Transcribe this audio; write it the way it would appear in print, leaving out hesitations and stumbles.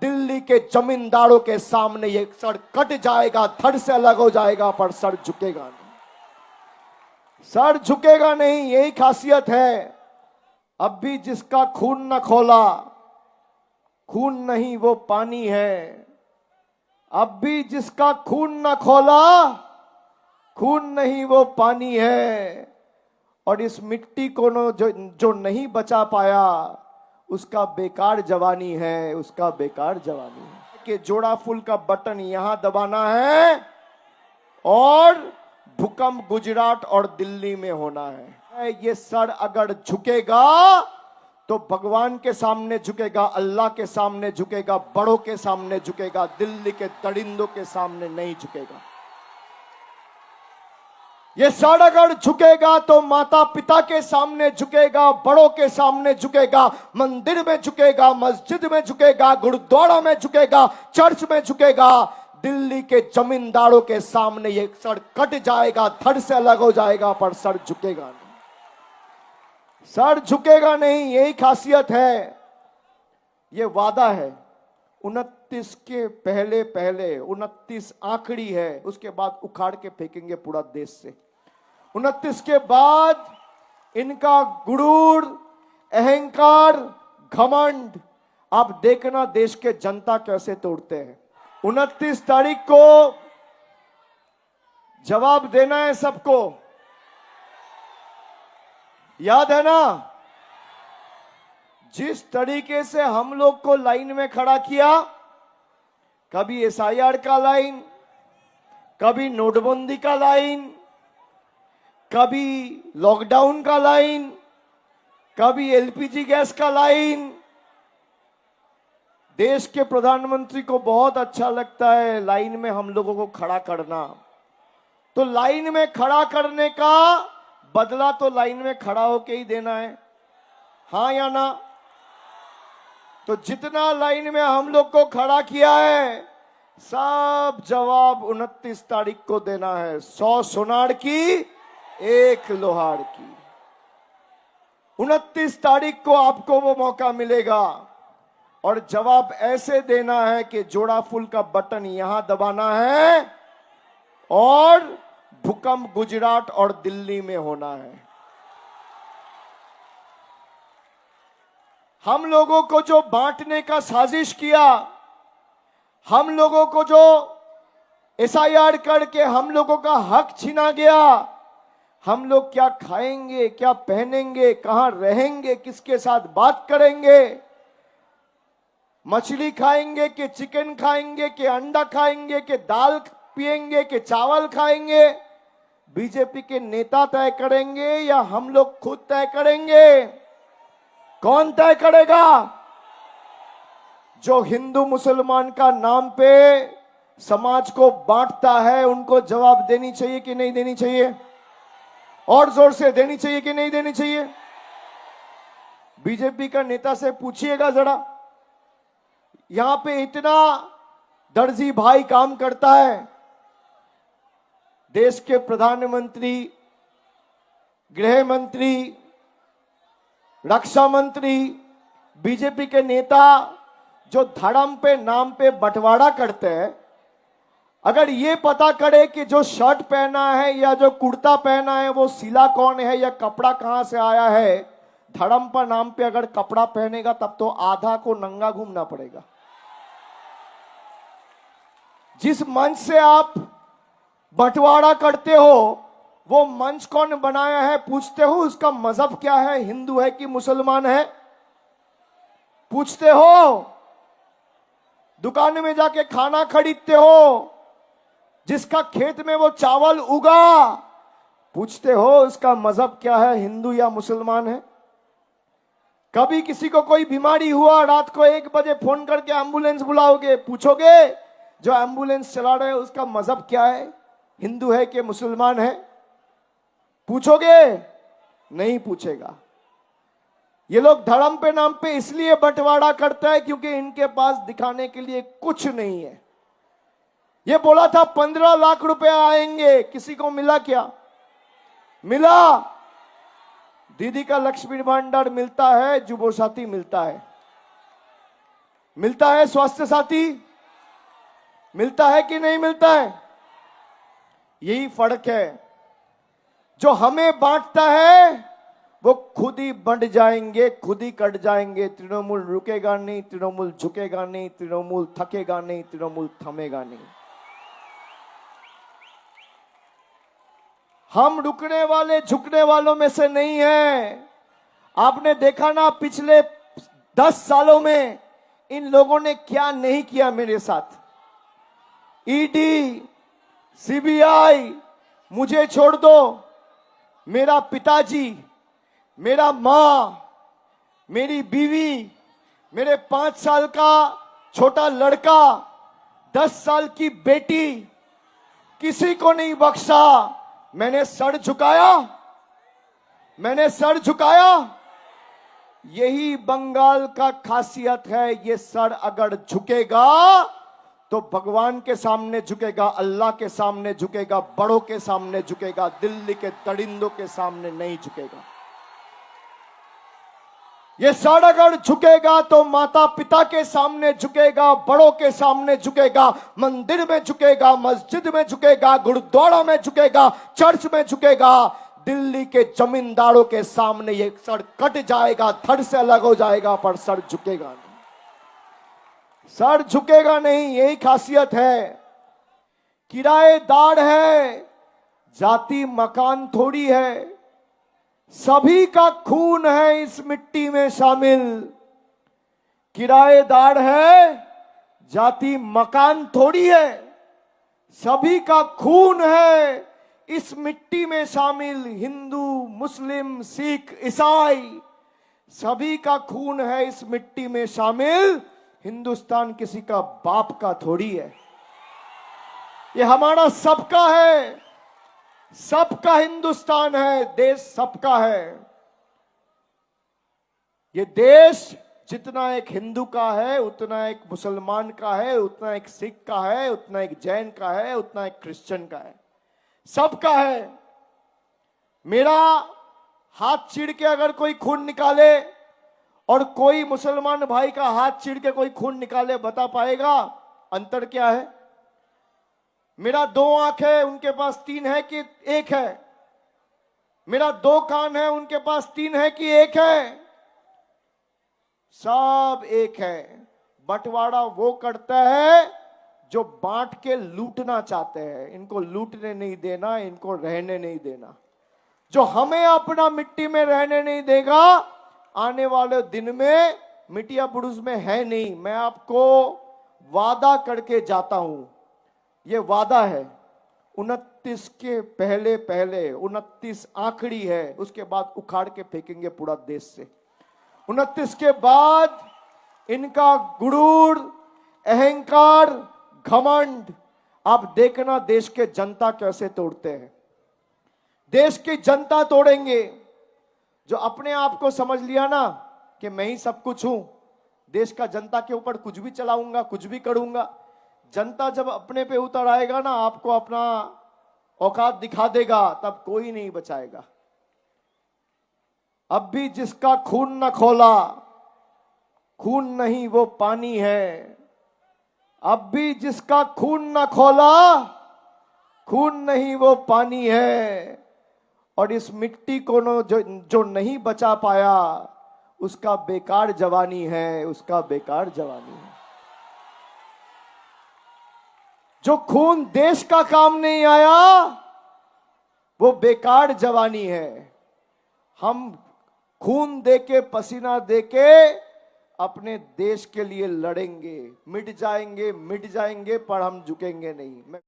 दिल्ली के जमींदारों के सामने ये सर कट जाएगा, धड़ से अलग हो जाएगा, पर सर झुकेगा नहीं। सर झुकेगा नहीं, यही खासियत है। अब भी जिसका खून न खोला, खून नहीं वो पानी है। अब भी जिसका खून न खोला, खून नहीं वो पानी है। और इस मिट्टी को जो नहीं बचा पाया, उसका बेकार जवानी है, उसका बेकार जवानी है। कि जोड़ा फुल का बटन यहां दबाना है और भूकंप गुजरात और दिल्ली में होना है। ये सर अगर झुकेगा तो भगवान के सामने झुकेगा, अल्लाह के सामने झुकेगा, बड़ों के सामने झुकेगा, दिल्ली के दरिंदों के सामने नहीं झुकेगा। ये सर अगर झुकेगा तो माता पिता के सामने झुकेगा, बड़ों के सामने झुकेगा, मंदिर में झुकेगा, मस्जिद में झुकेगा, गुरुद्वारा में झुकेगा, चर्च में झुकेगा। दिल्ली के जमींदारों के सामने ये सर कट जाएगा, धड़ से अलग हो जाएगा, पर सर झुकेगा नहीं। सर झुकेगा नहीं, यही खासियत है। ये वादा है 29 के पहले 29 आखिरी है, उसके बाद उखाड़ के फेंकेंगे पूरा देश से। 29 के बाद इनका गुरूर, अहंकार, घमंड आप देखना देश के जनता कैसे तोड़ते हैं। 29 तारीख को जवाब देना है सबको, याद है ना? जिस तरीके से हम लोग को लाइन में खड़ा किया, कभी एसआईआर का लाइन, कभी नोटबंदी का लाइन, कभी लॉकडाउन का लाइन, कभी एलपीजी गैस का लाइन। देश के प्रधानमंत्री को बहुत अच्छा लगता है लाइन में हम लोगों को खड़ा करना। तो लाइन में खड़ा करने का बदला तो लाइन में खड़ा होके ही देना है, हाँ या ना? तो जितना लाइन में हम लोग को खड़ा किया है, सब जवाब 29 तारीख को देना है। 100 सोनार की, 1 लोहार की। 29 तारीख को आपको वो मौका मिलेगा और जवाब ऐसे देना है कि जोड़ा फुल का बटन यहां दबाना है और भूकंप गुजरात और दिल्ली में होना है। हम लोगों को जो बांटने का साजिश किया, हम लोगों को जो एसआईआर करके हम लोगों का हक छीना गया, हम लोग क्या खाएंगे, क्या पहनेंगे, कहां रहेंगे, किसके साथ बात करेंगे, मछली खाएंगे कि चिकन खाएंगे कि अंडा खाएंगे कि दाल पिएंगे कि चावल खाएंगे, बीजेपी के नेता तय करेंगे या हम लोग खुद तय करेंगे? कौन तय करेगा? जो हिंदू मुसलमान का नाम पे समाज को बांटता है, उनको जवाब देनी चाहिए कि नहीं देनी चाहिए? और जोर से देनी चाहिए कि नहीं देनी चाहिए? बीजेपी का नेता से पूछिएगा जरा, यहां पे इतना दर्जी भाई काम करता है, देश के प्रधानमंत्री, गृह मंत्री, रक्षा मंत्री, बीजेपी के नेता जो धर्म पे नाम पे बंटवारा करते हैं, अगर ये पता करे कि जो शर्ट पहना है या जो कुर्ता पहना है वो सिला कौन है या कपड़ा कहां से आया है, धर्म पर नाम पे अगर कपड़ा पहनेगा तब तो आधा को नंगा घूमना पड़ेगा। जिस मंच से आप बंटवारा करते हो वो मंच कौन बनाया है पूछते हो? उसका मजहब क्या है, हिंदू है कि मुसलमान है? पूछते हो? दुकान में जाके खाना खरीदते हो, जिसका खेत में वो चावल उगा, पूछते हो उसका मजहब क्या है, हिंदू या मुसलमान है? कभी किसी को कोई बीमारी हुआ, रात को 1 बजे फोन करके एम्बुलेंस बुलाओगे, पूछोगे जो एम्बुलेंस चला रहे हैं उसका मजहब क्या है, हिंदू है कि मुसलमान है? पूछोगे? नहीं पूछेगा। ये लोग धर्म पे नाम पे इसलिए बंटवारा करता है क्योंकि इनके पास दिखाने के लिए कुछ नहीं है। ये बोला था 15 लाख रुपए आएंगे, किसी को मिला क्या? मिला? दीदी का लक्ष्मी भंडार मिलता है, जुबोसाथी मिलता है, मिलता है स्वास्थ्य साथी? मिलता है कि नहीं मिलता है? यही फर्क है। जो हमें बांटता है वो खुद ही बंट जाएंगे, खुद ही कट जाएंगे। तृणमूल रुकेगा नहीं, तृणमूल झुकेगा नहीं, तृणमूल थकेगा नहीं, तृणमूल थमेगा नहीं। हम रुकने वाले झुकने वालों में से नहीं है। आपने देखा ना पिछले 10 सालों में इन लोगों ने क्या नहीं किया मेरे साथ। ईडी, सीबीआई, मुझे छोड़ दो, मेरा पिताजी, मेरा मां, मेरी बीवी, मेरे 5 साल का छोटा लड़का, 10 साल की बेटी, किसी को नहीं बख्शा। मैंने सर झुकाया, मैंने सर झुकाया। यही बंगाल का खासियत है। ये सर अगर झुकेगा तो भगवान के सामने झुकेगा, अल्लाह के सामने झुकेगा, बड़ों के सामने झुकेगा, दिल्ली के दरिंदों के सामने नहीं झुकेगा। ये सर अगर झुकेगा तो माता पिता के सामने झुकेगा, बड़ों के सामने झुकेगा, मंदिर में झुकेगा, मस्जिद में झुकेगा, गुरुद्वारा में झुकेगा, चर्च में झुकेगा। दिल्ली के जमींदारों के सामने ये सर कट जाएगा, धड़ से अलग हो जाएगा, पर सर झुकेगा नहीं। सर झुकेगा नहीं, यही खासियत है। किराएदार है, जाति मकान थोड़ी है। सभी का खून है इस मिट्टी में शामिल। किराएदार है, जाति मकान थोड़ी है। सभी का खून है इस मिट्टी में शामिल। हिंदू, मुस्लिम, सिख, ईसाई, सभी का खून है इस मिट्टी में शामिल। हिंदुस्तान किसी का बाप का थोड़ी है। ये हमारा सबका है, सबका हिंदुस्तान है, देश सबका है। ये देश जितना एक हिंदू का है, उतना एक मुसलमान का है, उतना एक सिख का है, उतना एक जैन का है, उतना एक क्रिश्चियन का है, सबका है। मेरा हाथ चीर के अगर कोई खून निकाले और कोई मुसलमान भाई का हाथ चीर के कोई खून निकाले, बता पाएगा अंतर क्या है? मेरा 2 आंख है, उनके पास 3 है कि 1 है? मेरा 2 कान है, उनके पास 3 है कि 1 है? सब एक है। बंटवारा वो करता है जो बांट के लूटना चाहते हैं। इनको लूटने नहीं देना, इनको रहने नहीं देना। जो हमें अपना मिट्टी में रहने नहीं देगा, आने वाले दिन में मिटिया पुरुष में है नहीं। मैं आपको वादा करके जाता हूं, ये वादा है। 29 के पहले 29 आखिरी है, उसके बाद उखाड़ के फेंकेंगे पूरा देश से। 29 के बाद इनका गुरूर, अहंकार, घमंड आप देखना देश के जनता कैसे तोड़ते हैं। देश की जनता तोड़ेंगे। जो अपने आप को समझ लिया ना कि मैं ही सब कुछ हूं, देश का जनता के ऊपर कुछ भी चलाऊंगा, कुछ भी करूंगा। जनता जब अपने पे उतर आएगा ना, आपको अपना औकात दिखा देगा, तब कोई नहीं बचाएगा। अब भी जिसका खून न खोला, खून नहीं वो पानी है। अब भी जिसका खून न खोला, खून नहीं वो पानी है। और इस मिट्टी को जो नहीं बचा पाया, उसका बेकार जवानी है, उसका बेकार जवानी है। जो खून देश का काम नहीं आया, वो बेकार जवानी है। हम खून देके, पसीना देके अपने देश के लिए लड़ेंगे। मिट जाएंगे पर हम झुकेंगे नहीं।